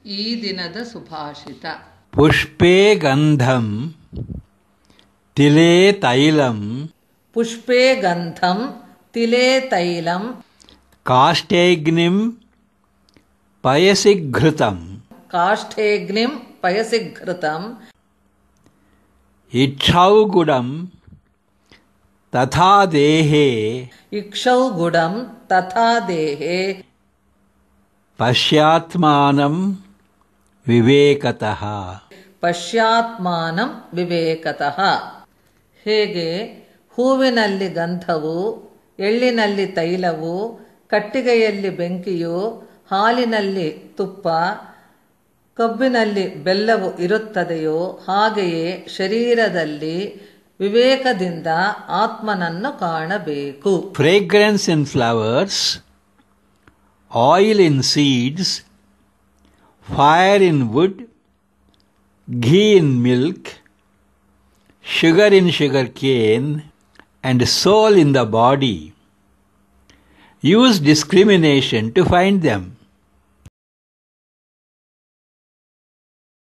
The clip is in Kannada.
ಈ ದಿನದ ಸುಭಾಷಿತ. ಪುಷ್ಪೇ ಗಂಧಂ ತಿಲೇ ತೈಲಂ. ಪುಷ್ಪೇ ಗಂಧಂ ತಿಲೇ ತೈಲಂ. ಕಾಷ್ಠೇಗ್ನಿಂ ಪಯಸಿ ಘೃತಂ. ಕಾಷ್ಠೇಗ್ನಿಂ ಪಯಸಿ ಘೃತಂ. ಇಕ್ಷೌಗುಡಂ ತಥಾ ದೇಹೇ. ಇಕ್ಷೌಗುಡಂ ತಥಾ ದೇಹೇ. ಪಶ್ಯಾತ್ಮಾನಂ ವಿವೇಕತಃ. ಪಶ್ಯಾತ್ಮಾನಂ ವಿವೇಕತಃ. ಹೇಗೆ ಹೂವಿನಲ್ಲಿ ಗಂಧವು, ಎಳ್ಳಿನಲ್ಲಿ ತೈಲವು, ಕಟ್ಟಿಗೆಯಲ್ಲಿ ಬೆಂಕಿಯು, ಹಾಲಿನಲ್ಲಿ ತುಪ್ಪ, ಕಬ್ಬಿನಲ್ಲಿ ಬೆಲ್ಲವು ಇರುತ್ತದೆಯೋ ಹಾಗೆಯೇ ಶರೀರದಲ್ಲಿ ವಿವೇಕದಿಂದ ಆತ್ಮನನ್ನು ಕಾಣಬೇಕು. Fragrance in flowers, oil in seeds, fire in wood, ghee in milk, sugar in sugar cane, and soul in the body. Use discrimination to find them.